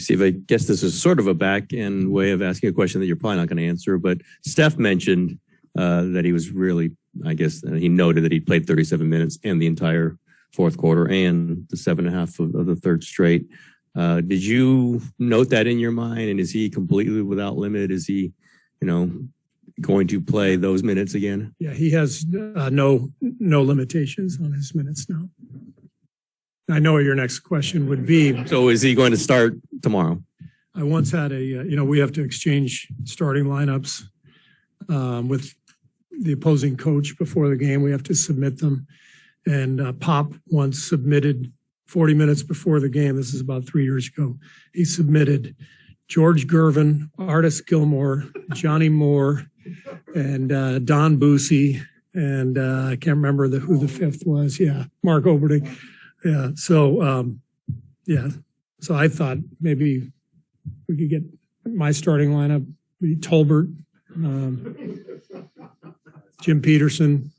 Steve, I guess this is sort of a back end way of asking a question that you're probably not going to answer, but Steph mentioned that he was really, I guess, he noted that he played 37 minutes and the entire fourth quarter and the 7.5 of the third straight. Did you note that in your mind? And is he completely without limit? Is he, going to play those minutes again? Yeah, he has no limitations on his minutes now. I know what your next question would be. So is he going to start tomorrow? I once had we have to exchange starting lineups with the opposing coach before the game. We have to submit them. And Pop once submitted 40 minutes before the game. This is about 3 years ago. He submitted George Gervin, Artis Gilmore, Johnny Moore, and Don Busey. And I can't remember who the fifth was. Yeah, Mark Oberding. Yeah. So, So I thought maybe we could get my starting lineup, be Tolbert, Jim Peterson,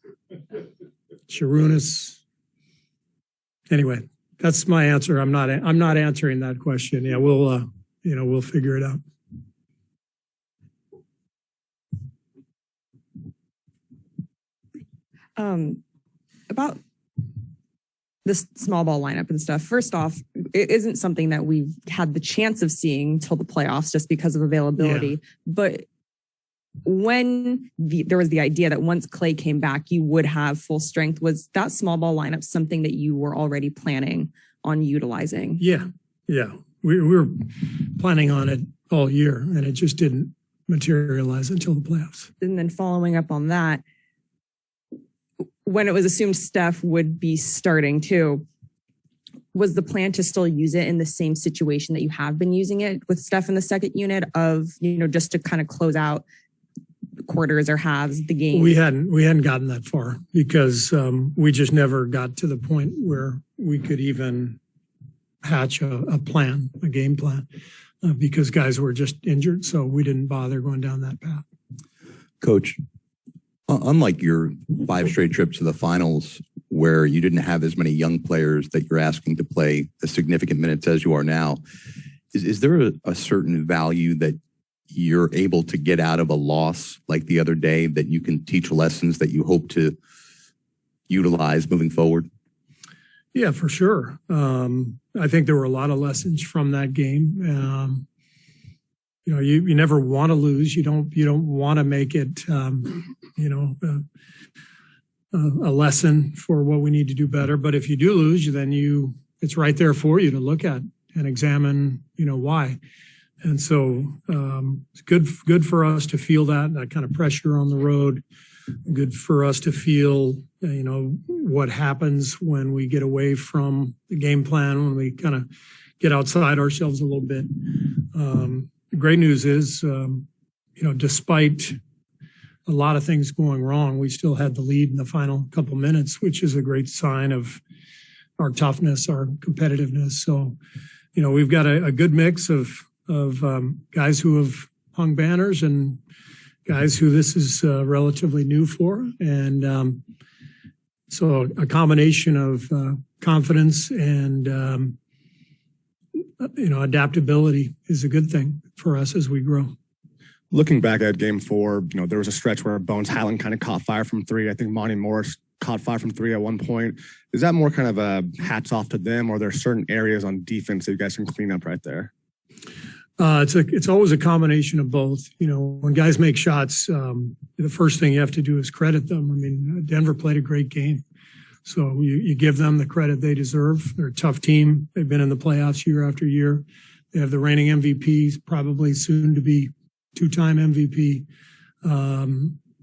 Sharunas. Anyway, that's my answer. I'm not answering that question. Yeah, we'll figure it out. About this small ball lineup and stuff. First off, it isn't something that we've had the chance of seeing till the playoffs just because of availability. Yeah. But when there was the idea that once Clay came back, you would have full strength, was that small ball lineup something that you were already planning on utilizing? Yeah. We were planning on it all year, and it just didn't materialize until the playoffs. And then following up on that, when it was assumed Steph would be starting too, was the plan to still use it in the same situation that you have been using it with Steph in the second unit of, just to kind of close out quarters or halves the game? We hadn't gotten that far because we just never got to the point where we could even hatch a game plan, because guys were just injured. So we didn't bother going down that path. Coach, unlike your 5 straight trips to the finals where you didn't have as many young players that you're asking to play as significant minutes as you are now, is there a certain value that you're able to get out of a loss like the other day that you can teach lessons that you hope to utilize moving forward? Yeah, for sure. I think there were a lot of lessons from that game. You never want to lose. You don't want to make it, a lesson for what we need to do better. But if you do lose, then it's right there for you to look at and examine, why. And so it's good for us to feel that kind of pressure on the road. Good for us to feel, what happens when we get away from the game plan, when we kind of get outside ourselves a little bit. The great news is, despite a lot of things going wrong, we still had the lead in the final couple minutes, which is a great sign of our toughness, our competitiveness. So, we've got a good mix of guys who have hung banners and guys who this is relatively new for. And so a combination of confidence and, adaptability is a good thing for us as we grow. Looking back at game 4, there was a stretch where Bones Highland kind of caught fire from 3. I think Monty Morris caught fire from 3 at one point. Is that more kind of a hats off to them, or are there certain areas on defense that you guys can clean up right there? It's always a combination of both. When guys make shots, the first thing you have to do is credit them. I mean, Denver played a great game. So you give them the credit they deserve. They're a tough team. They've been in the playoffs year after year. They have the reigning MVP, probably soon to be 2-time MVP.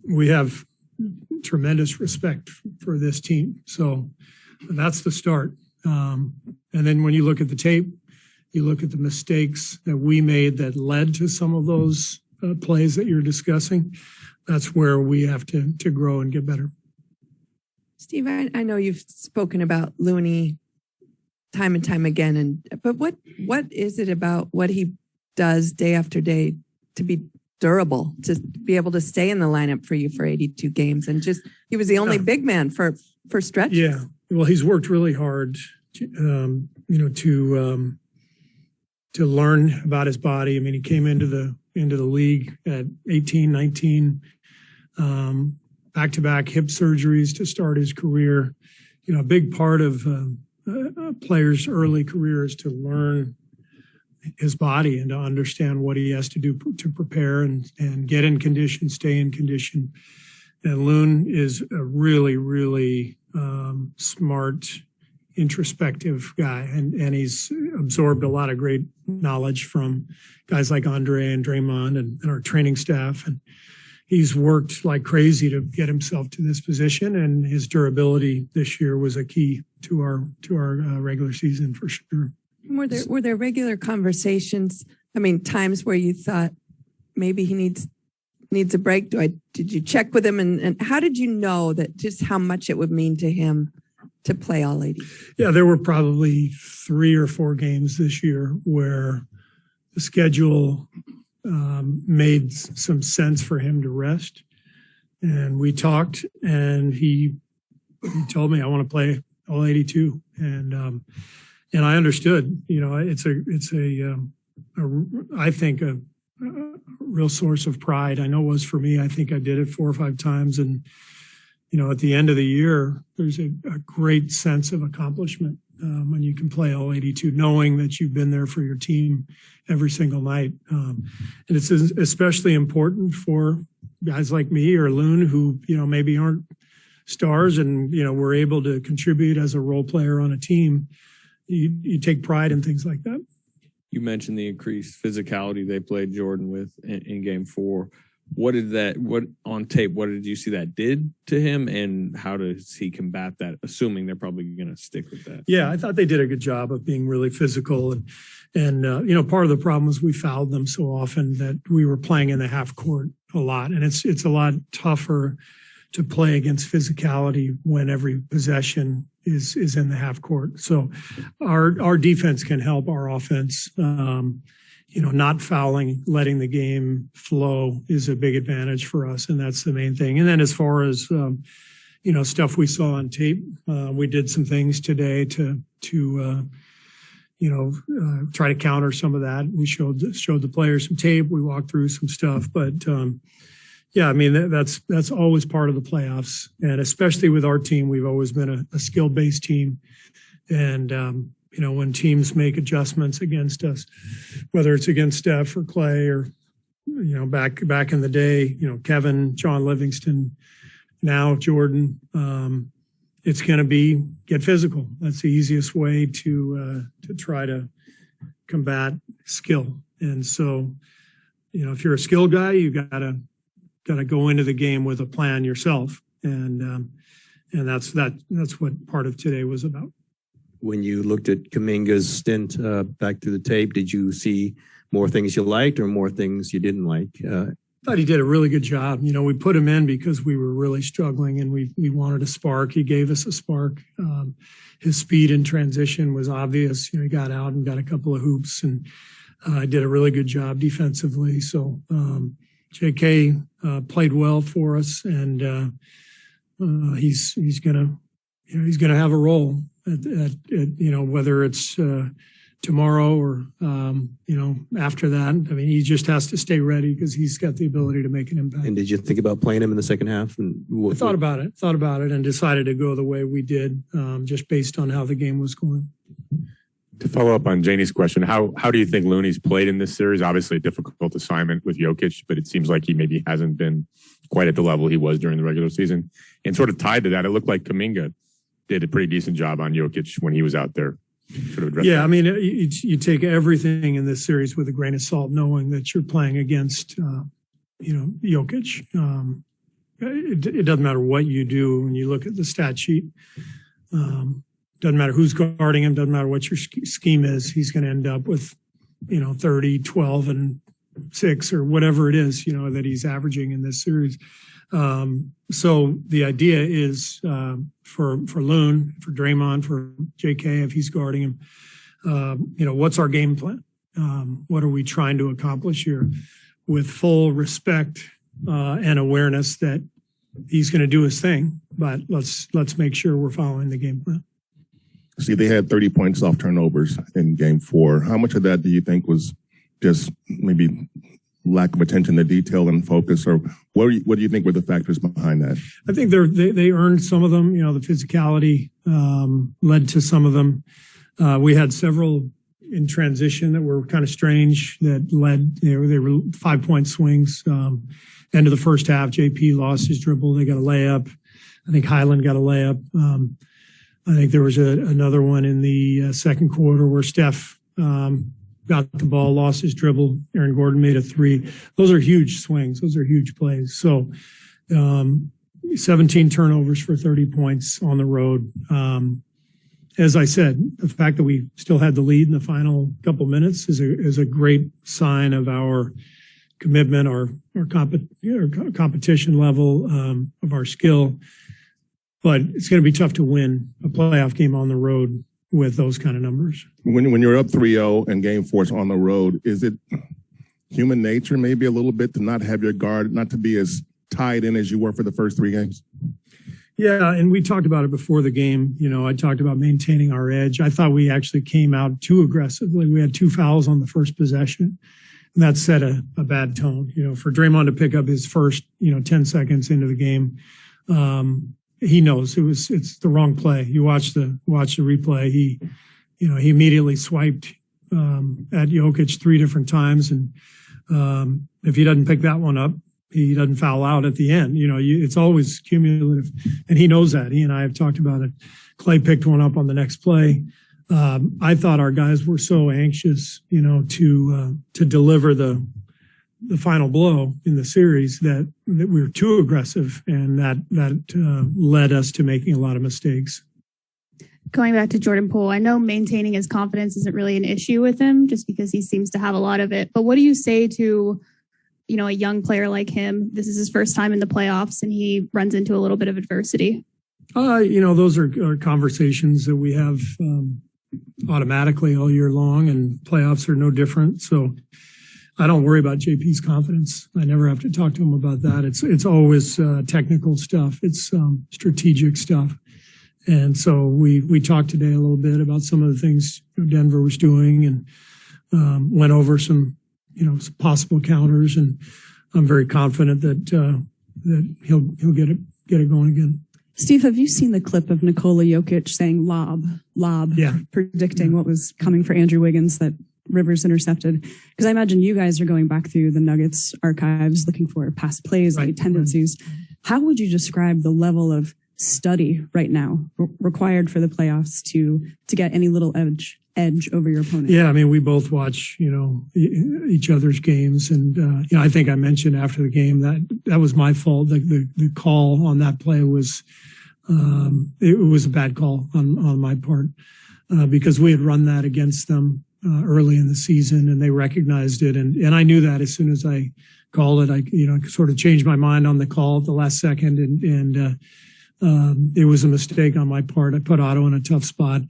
We have tremendous respect for this team. So that's the start. And then when you look at the tape, you look at the mistakes that we made that led to some of those plays that you're discussing. That's where we have to grow and get better. Steve, I know you've spoken about Looney time and time again, but what is it about what he does day after day to be durable, to be able to stay in the lineup for you for 82 games? And he was the only big man for stretches. Yeah, well, he's worked really hard, to learn about his body. I mean, he came into the league at 18, 19, back-to-back hip surgeries to start his career. You know, a big part of a player's early career is to learn his body and to understand what he has to do to prepare and get in condition, stay in condition. And Loon is a really, really smart, introspective guy, and he's absorbed a lot of great knowledge from guys like Andre and Draymond and our training staff. And he's worked like crazy to get himself to this position, and his durability this year was a key to our regular season for sure. Were there regular conversations? I mean, times where you thought maybe he needs a break? Did you check with him, and how did you know that just how much it would mean to him to play all 80? Yeah, there were probably 3 or 4 games this year where the schedule made some sense for him to rest. And we talked, and he told me, I want to play all 82. And I understood, you know, it's I think a real source of pride. I know it was for me. I think I did it 4 or 5 times. And, you know, at the end of the year, there's a great sense of accomplishment when you can play all 82, knowing that you've been there for your team every single night. And it's especially important for guys like me or Loon who, you know, maybe aren't stars and, you know, we're able to contribute as a role player on a team. You take pride in things like that. You mentioned the increased physicality they played Jordan with in game 4. What did you see that did to him, and how does he combat that, assuming they're probably going to stick with that? Yeah, I thought they did a good job of being really physical. And you know, part of the problem was we fouled them so often that we were playing in the half court a lot. And it's a lot tougher to play against physicality when every possession is in the half court. So our defense can help our offense. You know, not fouling, letting the game flow is a big advantage for us, and that's the main thing. And then as far as you know, stuff we saw on tape, we did some things today to you know, try to counter some of that. We showed the players some tape. We walked through some stuff, but yeah, I mean, that's always part of the playoffs. And especially with our team, we've always been a skill-based team. And, you know, when teams make adjustments against us, whether it's against Steph or Clay or, you know, back in the day, you know, Kevin, John Livingston, now Jordan, it's going to get physical. That's the easiest way to try to combat skill. And so, you know, if you're a skill guy, you got to go into the game with a plan yourself. And that's what part of today was about. When you looked at Kuminga's stint back through the tape, did you see more things you liked or more things you didn't like? I thought he did a really good job. You know, we put him in because we were really struggling and we wanted a spark. He gave us a spark. His speed in transition was obvious. You know, he got out and got a couple of hoops and did a really good job defensively. So JK played well for us, and he's gonna have a role at you know, whether it's tomorrow or you know, after that. I mean, he just has to stay ready because he's got the ability to make an impact. And did you think about playing him in the second half? And I thought about it and decided to go the way we did, just based on how the game was going. To follow up on Janie's question, how do you think Looney's played in this series? Obviously a difficult assignment with Jokic, but it seems like he maybe hasn't been quite at the level he was during the regular season. And sort of tied to that, it looked like Kuminga did a pretty decent job on Jokic when he was out there. Sort of yeah, I mean, you take everything in this series with a grain of salt, knowing that you're playing against, you know, Jokic. It doesn't matter what you do when you look at the stat sheet. Doesn't matter who's guarding him. Doesn't matter what your scheme is. He's going to end up with, you know, 30, 12, and 6 or whatever it is, you know, that he's averaging in this series. So the idea is for Loon, for Draymond, for JK, if he's guarding him, you know, what's our game plan? What are we trying to accomplish here? With full respect and awareness that he's going to do his thing, but let's make sure we're following the game plan. See, they had 30 points off turnovers in game 4. How much of that do you think was just maybe lack of attention to detail and focus, or what do you think were the factors behind that? I think they earned some of them. You know, the physicality led to some of them. We had several in transition that were kind of strange that led, they were 5-point swings. End of the first half, JP lost his dribble. They got a layup. I think Highland got a layup. I think there was another one in the second quarter where Steph got the ball, lost his dribble. Aaron Gordon made a 3. Those are huge swings. Those are huge plays. So 17 turnovers for 30 points on the road. As I said, the fact that we still had the lead in the final couple minutes is a great sign of our commitment, our competition level, of our skill. But it's going to be tough to win a playoff game on the road with those kind of numbers. When you're up 3-0 and game 4 is on the road, is it human nature maybe a little bit to not have your guard, not to be as tied in as you were for the first 3 games? Yeah, and we talked about it before the game. You know, I talked about maintaining our edge. I thought we actually came out too aggressively. We had 2 fouls on the first possession, and that set a bad tone. You know, for Draymond to pick up his first, 10 seconds into the game, he knows it's the wrong play. You watch the replay. He immediately swiped at Jokic 3 different times, and if he doesn't pick that one up, he doesn't foul out at the end. It's always cumulative, and he knows that. He and I have talked about it. Clay picked one up on the next play. I thought our guys were so anxious, to deliver the final blow in the series that we were too aggressive, and that led us to making a lot of mistakes. Going back to Jordan Poole, I know maintaining his confidence isn't really an issue with him just because he seems to have a lot of it. But what do you say to, a young player like him? This is his first time in the playoffs and he runs into a little bit of adversity. Those are conversations that we have automatically all year long, and playoffs are no different. So I don't worry about JP's confidence. I never have to talk to him about that. It's always technical stuff. It's strategic stuff. And so we talked today a little bit about some of the things Denver was doing, and went over some possible counters. And I'm very confident that he'll get it going again. Steve, have you seen the clip of Nikola Jokic saying lob, yeah, predicting what was coming for Andrew Wiggins that Rivers intercepted? Because I imagine you guys are going back through the Nuggets archives looking for past plays, right, like tendencies. Right. How would you describe the level of study right now required for the playoffs to get any little edge over your opponent? Yeah, I mean, we both watch, each other's games. And, I think I mentioned after the game that was my fault. The call on that play was, it was a bad call on my part, because we had run that against them early in the season, and they recognized it. And I knew that as soon as I called it. I sort of changed my mind on the call at the last second, and it was a mistake on my part. I put Otto in a tough spot.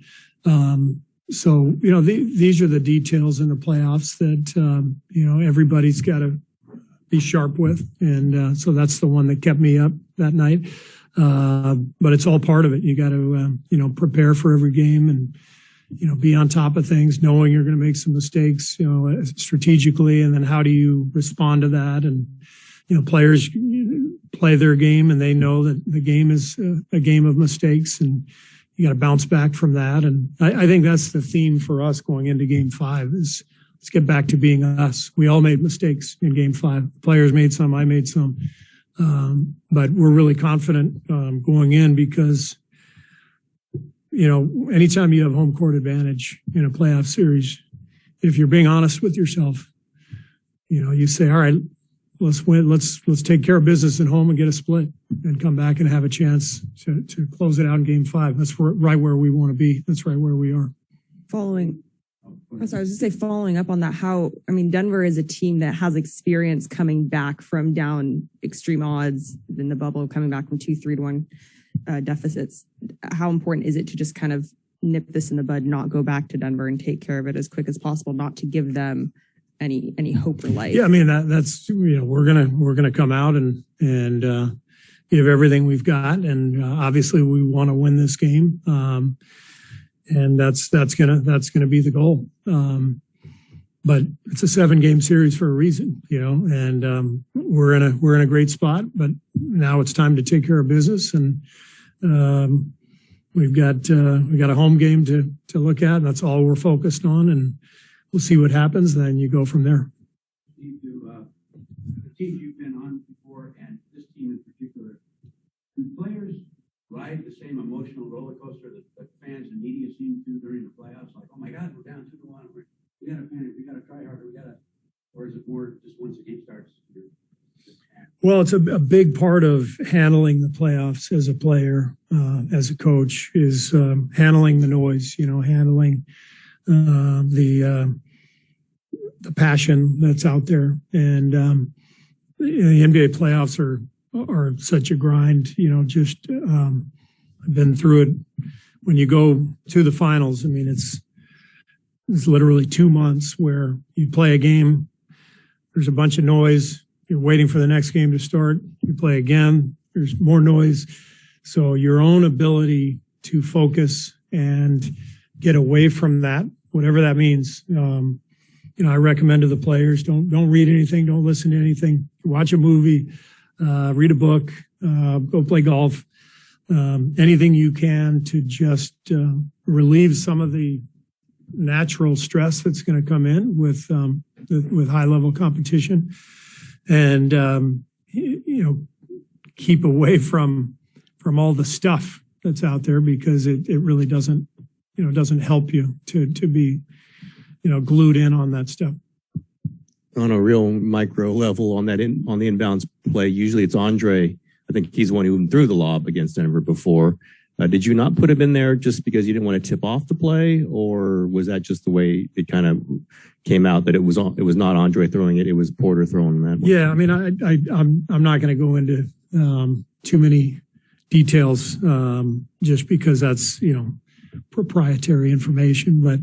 So, these are the details in the playoffs that, everybody's got to be sharp with. And so that's the one that kept me up that night. But it's all part of it. You got to, prepare for every game and, be on top of things, knowing you're going to make some mistakes, strategically. And then how do you respond to that? And, players play their game, and they know that the game is a game of mistakes, and you got to bounce back from that. And I think that's the theme for us going into game 5 is let's get back to being us. We all made mistakes in game 5. Players made some, I made some. But we're really confident going in because, anytime you have home court advantage in a playoff series, if you're being honest with yourself, you say, all right, let's win. Let's take care of business at home and get a split and come back and have a chance to close it out in game 5. That's right where we want to be. That's right where we are. Following up on that, Denver is a team that has experience coming back from down extreme odds in the bubble, coming back from 2-3 to 1 deficits. How important is it to just kind of nip this in the bud, not go back to Denver and take care of it as quick as possible, not to give them any hope or life? Yeah, I mean that's we're gonna come out and give everything we've got, and obviously we want to win this game. and that's gonna be the goal. But it's a 7-game series for a reason, and we're in a great spot, but now it's time to take care of business, and we got a home game to look at, and that's all we're focused on, and we'll see what happens. Then you go from there. The teams you've been on before, and this team in particular, do players ride the same emotional roller coaster that fans and media seem to during the playoffs? Like, oh my God, we're down 2-1. We got to panic. We got to try harder. Or is it more just once the game starts? Well, it's a big part of handling the playoffs as a player, as a coach, is handling the noise. Handling the passion that's out there, and the NBA playoffs are such a grind. I've been through it. When you go to the finals, I mean, it's literally 2 months where you play a game. There's a bunch of noise. You're waiting for the next game to start. You play again. There's more noise. So your own ability to focus and get away from that, whatever that means. I recommend to the players, don't read anything. Don't listen to anything. Watch a movie, read a book, go play golf, anything you can to just relieve some of the natural stress that's going to come in with high level competition, and keep away from all the stuff that's out there, because it really doesn't help you to be glued in on that stuff. On a real micro level, on the inbounds play, usually it's Andre. I think he's the one who even threw the lob against Denver before. Did you not put him in there just because you didn't want to tip off the play, or was that just the way it kind of came out that it was not Andre throwing it, it was Porter throwing that one? Yeah, I mean, I'm not going to go into too many details just because that's proprietary information, but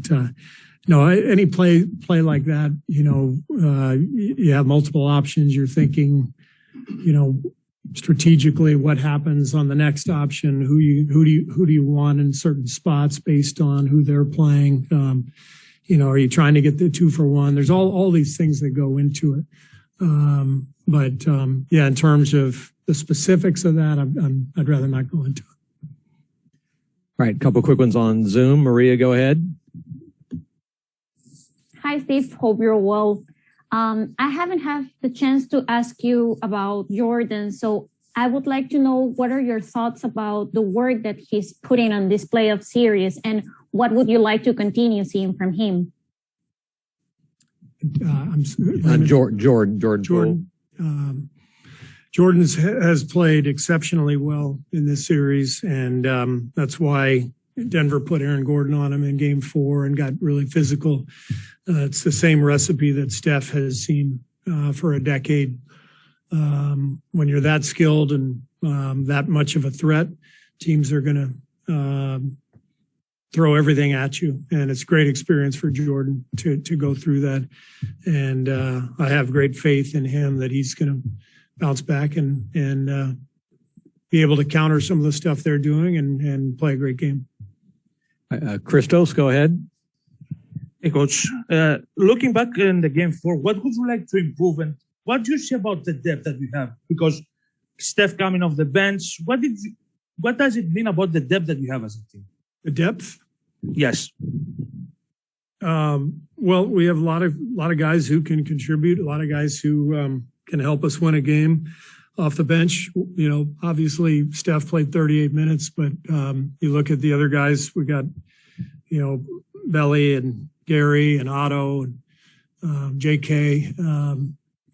no, any play like that, you have multiple options. You're thinking, strategically what happens on the next option, who do you want in certain spots based on who they're playing. Are you trying to get the 2-for-1? There's all these things that go into it. But in terms of the specifics of that, I'd rather not go into it. All right, a couple quick ones on Zoom. Maria, go ahead. Hi, Steve. Hope you're well. I haven't had the chance to ask you about Jordan, so I would like to know what are your thoughts about the work that he's putting on this playoff series, and what would you like to continue seeing from him? Jordan. Jordan has played exceptionally well in this series, and that's why Denver put Aaron Gordon on him in Game 4 and got really physical. It's the same recipe that Steph has seen for a decade. When you're that skilled and that much of a threat, teams are going to throw everything at you. And it's great experience for Jordan to go through that. And I have great faith in him that he's going to bounce back and be able to counter some of the stuff they're doing and play a great game. Christos, go ahead. Hey, Coach. Looking back in the Game 4, what would you like to improve, and what do you say about the depth that we have? Because Steph coming off the bench, what does it mean about the depth that we have as a team? The depth? Yes. Well, we have a lot of guys who can contribute, a lot of guys who can help us win a game off the bench. Obviously Steph played 38 minutes, but you look at the other guys, we got, Belly and Gary and Otto and JK.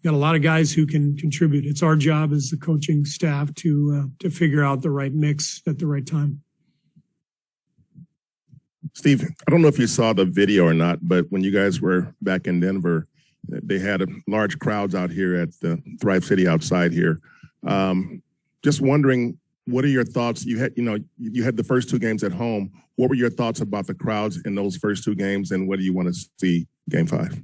Got a lot of guys who can contribute. It's our job as the coaching staff to figure out the right mix at the right time. Steve, I don't know if you saw the video or not, but when you guys were back in Denver, they had large crowds out here at the Thrive City outside here. Just wondering, what are your thoughts? You had the first 2 games at home. What were your thoughts about the crowds in those first 2 games, and what do you want to see Game 5?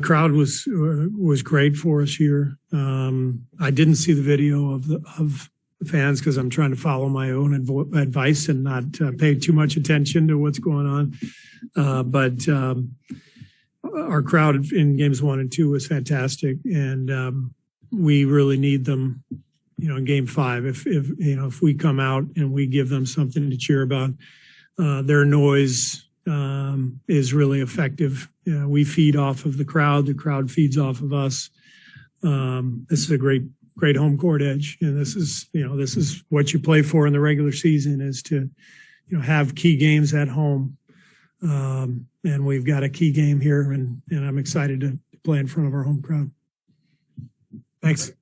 Crowd was great for us here. I didn't see the video of fans because I'm trying to follow my own advice and not pay too much attention to what's going on. But our crowd in games 1 and 2 was fantastic, and we really need them. In game 5, if we come out and we give them something to cheer about, their noise is really effective. We feed off of the crowd feeds off of us. This is a great home court edge, and this is what you play for in the regular season, is to have key games at home. And we've got a key game here, and I'm excited to play in front of our home crowd. Thanks.